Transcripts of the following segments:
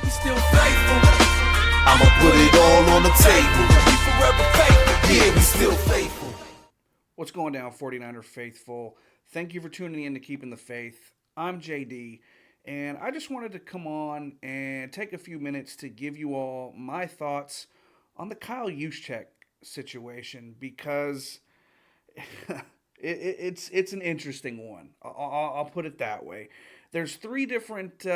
we still faithful. I'ma put it all on the table. We forever faithful. Yeah, we still faithful. What's going down, 49er faithful? Thank you for tuning in to Keeping the Faith. I'm JD, and I just wanted to come on and take a few minutes to give you all my thoughts on the Kyle Juszczyk situation because it's an interesting one. I'll put it that way. There's three different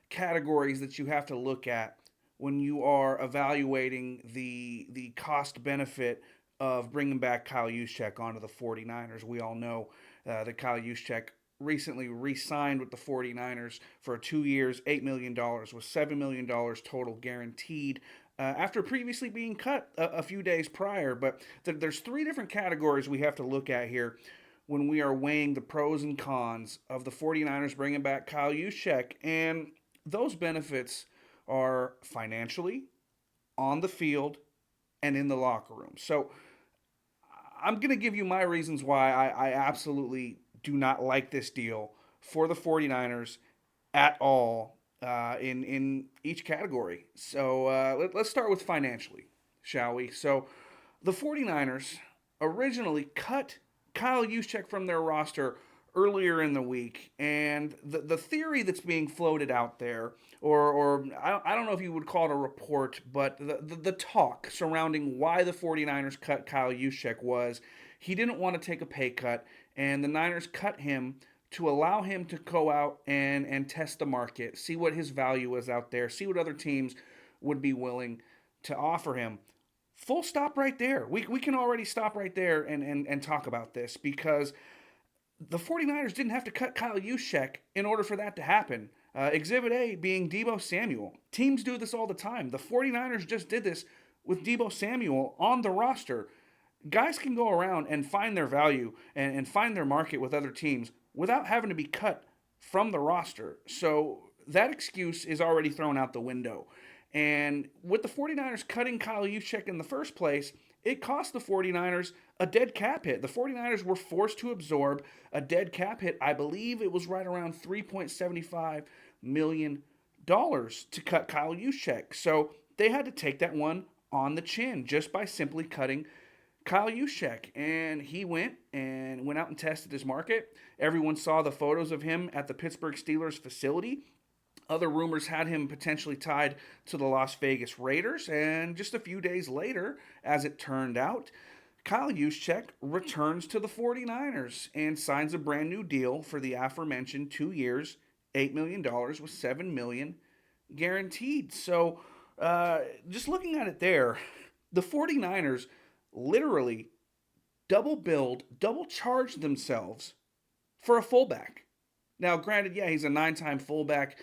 categories that you have to look at when you are evaluating the cost benefit of bringing back Kyle Juszczyk onto the 49ers. We all know that Kyle Juszczyk recently re-signed with the 49ers for 2 years, $8 million, with $7 million total guaranteed after previously being cut a few days prior. But there's three different categories we have to look at here when we are weighing the pros and cons of the 49ers bringing back Kyle Juszczyk. And those benefits are financially, on the field, and in the locker room. So I'm going to give you my reasons why I absolutely do not like this deal for the 49ers at all in each category. So let's start with financially, shall we? So the 49ers originally cut Kyle Juszczyk from their roster earlier in the week, and the theory that's being floated out there, or I don't know if you would call it a report, but the talk surrounding why the 49ers cut Kyle Juszczyk was he didn't want to take a pay cut, and the Niners cut him to allow him to go out and test the market, see what his value is out there, see what other teams would be willing to offer him. Full stop right there. We can already stop right there and talk about this because the 49ers didn't have to cut Kyle Juszczyk in order for that to happen. Exhibit A being Deebo Samuel. Teams do this all the time. The 49ers just did this with Deebo Samuel on the roster. Guys can go around and find their value and find their market with other teams without having to be cut from the roster. So that excuse is already thrown out the window. And with the 49ers cutting Kyle Juszczyk in the first place, it cost the 49ers a dead cap hit. The 49ers were forced to absorb a dead cap hit. I believe it was right around $3.75 million to cut Kyle Juszczyk. So they had to take that one on the chin just by simply cutting Kyle Juszczyk. And he went out and tested his market. Everyone saw the photos of him at the Pittsburgh Steelers facility. Other rumors had him potentially tied to the Las Vegas Raiders, and just a few days later, as it turned out, Kyle Juszczyk returns to the 49ers and signs a brand new deal for the aforementioned 2 years, $8 million with $7 million guaranteed. So just looking at it there, the 49ers literally double charged themselves for a fullback. Now, granted, yeah, he's a 9-time fullback,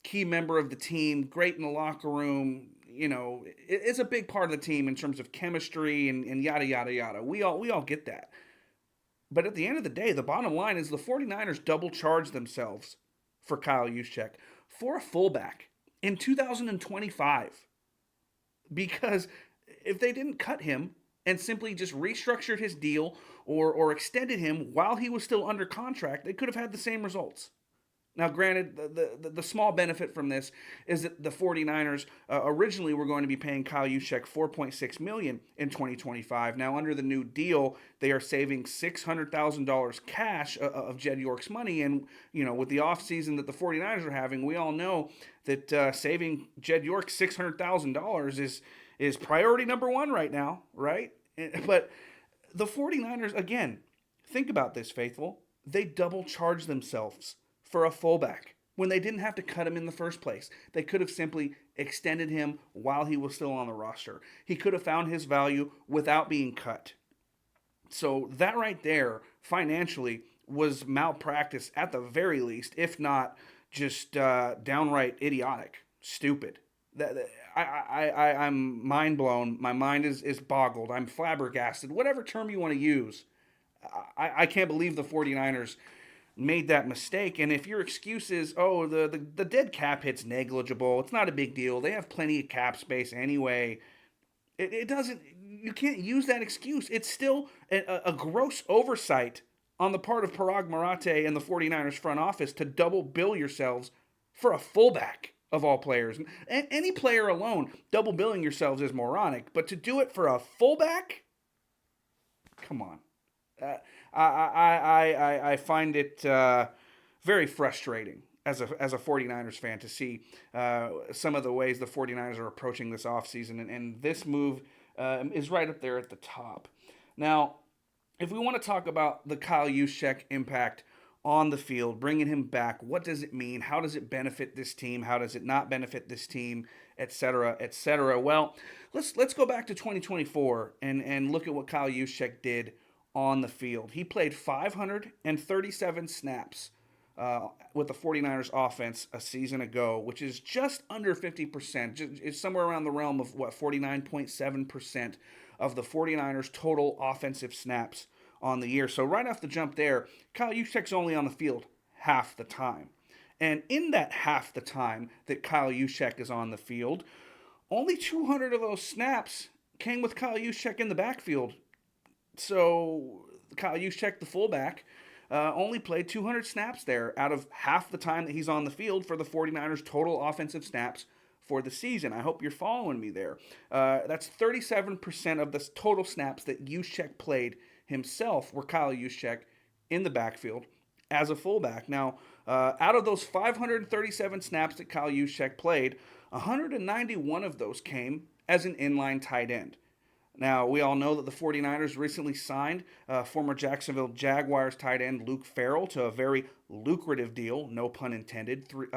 key member of the team, great in the locker room. You know, it's a big part of the team in terms of chemistry and yada, yada, yada. We all get that. But at the end of the day, the bottom line is the 49ers double charged themselves for Kyle Juszczyk for a fullback in 2025. Because if they didn't cut him and simply just restructured his deal or extended him while he was still under contract, they could have had the same results. Now, granted, the small benefit from this is that the 49ers originally were going to be paying Kyle Juszczyk $4.6 million in 2025. Now, under the new deal, they are saving $600,000 cash of Jed York's money. And, you know, with the offseason that the 49ers are having, we all know that saving Jed York $600,000 is priority number one right now, right? But the 49ers, again, think about this, faithful. They double charged themselves for a fullback when they didn't have to cut him in the first place. They could have simply extended him while he was still on the roster. He could have found his value without being cut. So that right there, financially, was malpractice at the very least, if not just downright idiotic, stupid. I'm mind blown. My mind is boggled. I'm flabbergasted. Whatever term you want to use. I can't believe the 49ers made that mistake. And if your excuse is, oh, the dead cap hit's negligible, it's not a big deal, they have plenty of cap space anyway, it doesn't, you can't use that excuse. It's still a gross oversight on the part of Parag Marathe and the 49ers front office to double bill yourselves for a fullback. of all players. Any player alone, double billing yourselves is moronic, but to do it for a fullback, come on. Uh, I find it very frustrating as a 49ers fan to see some of the ways the 49ers are approaching this offseason, and this move is right up there at the top. Now, if we want to talk about the Kyle Juszczyk impact on the field, bringing him back, what does it mean? How does it benefit this team? How does it not benefit this team? Et cetera, et cetera. Well, let's go back to 2024 and look at what Kyle Juszczyk did on the field. He played 537 snaps with the 49ers offense a season ago, which is just under 50%. It's somewhere around the realm of, 49.7% of the 49ers' total offensive snaps on the year. So right off the jump there, Kyle Juszczyk's only on the field half the time. And in that half the time that Kyle Juszczyk is on the field, only 200 of those snaps came with Kyle Juszczyk in the backfield. So Kyle Juszczyk, the fullback, only played 200 snaps there out of half the time that he's on the field for the 49ers' total offensive snaps for the season. I hope you're following me there. That's 37% of the total snaps that Juszczyk played himself were Kyle Juszczyk in the backfield as a fullback. Now, out of those 537 snaps that Kyle Juszczyk played, 191 of those came as an inline tight end. Now, we all know that the 49ers recently signed former Jacksonville Jaguars tight end Luke Farrell to a very lucrative deal, no pun intended. 3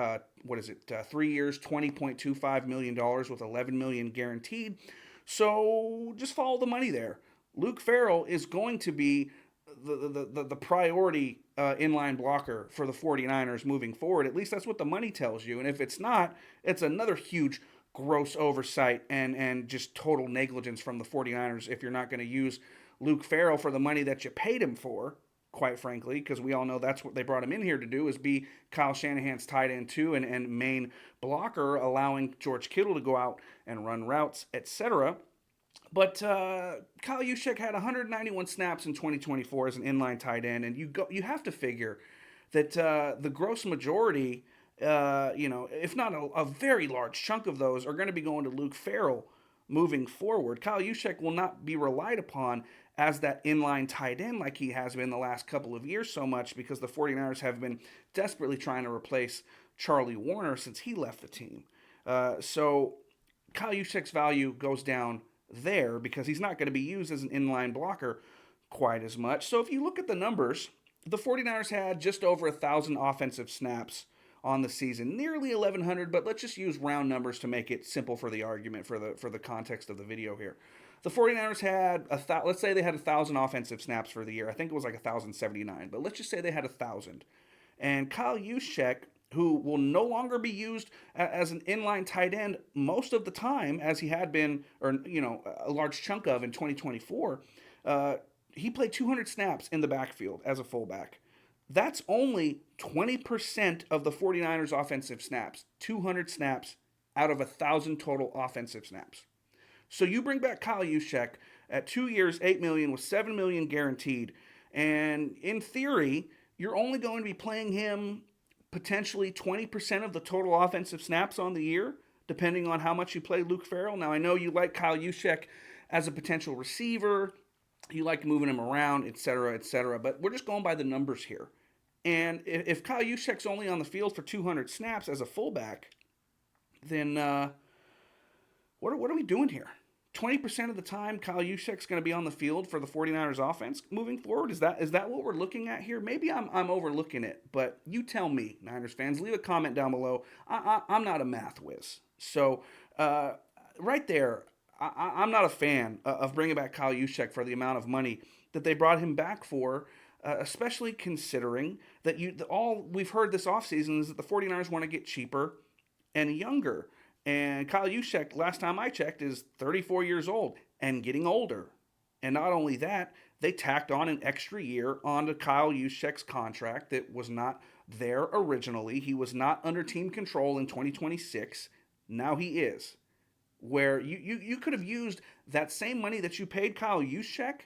years, $20.25 million with $11 million guaranteed. So just follow the money there. Luke Farrell is going to be the priority inline blocker for the 49ers moving forward. At least that's what the money tells you. And if it's not, it's another huge gross oversight and just total negligence from the 49ers if you're not going to use Luke Farrell for the money that you paid him for, quite frankly, because we all know that's what they brought him in here to do, is be Kyle Shanahan's tight end too and main blocker, allowing George Kittle to go out and run routes, etc. But Kyle Juszczyk had 191 snaps in 2024 as an inline tight end, and you have to figure that the gross majority, if not a very large chunk of those, are going to be going to Luke Farrell moving forward. Kyle Juszczyk will not be relied upon as that inline tight end like he has been the last couple of years so much, because the 49ers have been desperately trying to replace Charlie Warner since he left the team. So Kyle Juszczyk's value goes down there because he's not going to be used as an inline blocker quite as much. So if you look at the numbers, the 49ers had just over 1,000 offensive snaps on the season, nearly 1,100, but let's just use round numbers to make it simple for the argument, for the context of the video here. The 49ers had, let's say they had 1,000 offensive snaps for the year. I think it was like 1,079, but let's just say they had 1,000. And Kyle Juszczyk, who will no longer be used as an inline tight end most of the time, as he had been, or a large chunk of in 2024, he played 200 snaps in the backfield as a fullback. That's only 20% of the 49ers' offensive snaps. 200 snaps out of 1,000 total offensive snaps. So you bring back Kyle Juszczyk at 2 years, $8 million with $7 million guaranteed, and in theory, you're only going to be playing him potentially 20% of the total offensive snaps on the year, depending on how much you play Luke Farrell. Now, I know you like Kyle Juszczyk as a potential receiver. You like moving him around, et cetera, but we're just going by the numbers here. And if Kyle Juszczyk's only on the field for 200 snaps as a fullback, then what are we doing here? 20% of the time, Kyle Juszczyk's going to be on the field for the 49ers offense moving forward? Is that what we're looking at here? Maybe I'm overlooking it, but you tell me, Niners fans. Leave a comment down below. I'm not a math whiz. So right there, I'm not a fan of bringing back Kyle Juszczyk for the amount of money that they brought him back for, especially considering that all we've heard this offseason is that the 49ers want to get cheaper and younger. And Kyle Juszczyk, last time I checked, is 34 years old and getting older. And not only that, they tacked on an extra year onto Kyle Juszczyk's contract that was not there originally. He was not under team control in 2026. Now he is. Where you could have used that same money that you paid Kyle Juszczyk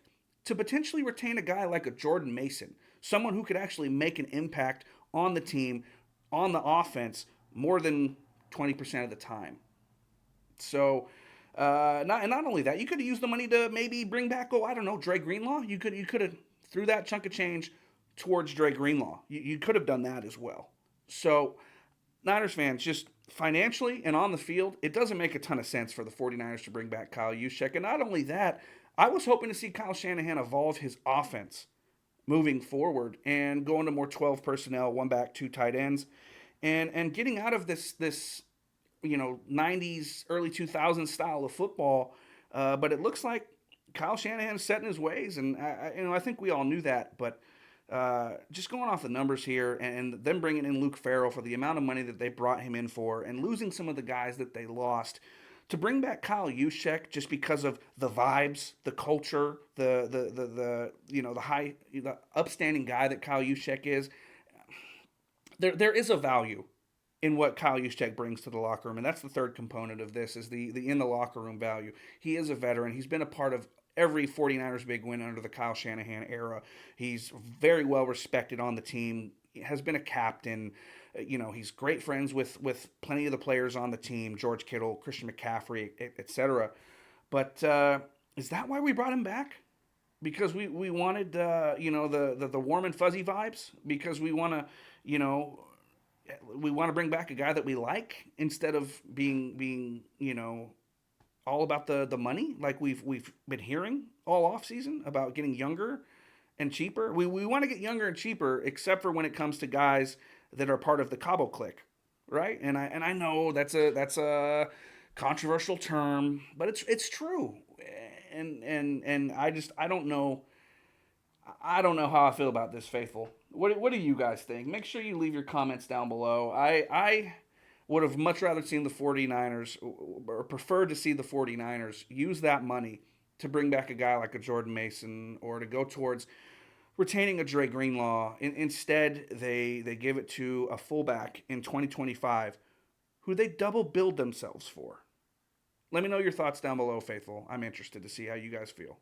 to potentially retain a guy like a Jordan Mason, someone who could actually make an impact on the team, on the offense, more than 20% of the time. So, not only that, you could have used the money to maybe bring back, oh, I don't know, Dre Greenlaw. You could have threw that chunk of change towards Dre Greenlaw. You could have done that as well. So, Niners fans, just financially and on the field, it doesn't make a ton of sense for the 49ers to bring back Kyle Juszczyk. And not only that, I was hoping to see Kyle Shanahan evolve his offense moving forward and going to more 12 personnel, one back, two tight ends, and getting out of this 90s, early 2000s style of football. But it looks like Kyle Shanahan's set in his ways, and I think we all knew that. But just going off the numbers here, and them bringing in Luke Farrell for the amount of money that they brought him in for, and losing some of the guys that they lost, to bring back Kyle Juszczyk just because of the vibes, the culture, the upstanding guy that Kyle Juszczyk is. There is a value in what Kyle Juszczyk brings to the locker room, and that's the third component of this, is the in the locker room value. He is a veteran. He's been a part of every 49ers big win under the Kyle Shanahan era. He's very well respected on the team. He has been a captain. He's great friends with plenty of the players on the team, George Kittle, Christian McCaffrey, etc. But is that why we brought him back? Because we wanted the warm and fuzzy vibes? Because we want to bring back a guy that we like instead of being all about the money, like we've been hearing all off season about getting younger and cheaper. We want to get younger and cheaper, except for when it comes to guys that are part of the Cabo clique, right? And I know that's a controversial term, but it's true. And I don't know how I feel about this, faithful. What do you guys think? Make sure you leave your comments down below. I would have much rather seen the 49ers, or preferred to see the 49ers use that money to bring back a guy like a Jordan Mason, or to go towards retaining a Dre Greenlaw. Instead, they give it to a fullback in 2025 who they double billed themselves for. Let me know your thoughts down below, faithful. I'm interested to see how you guys feel.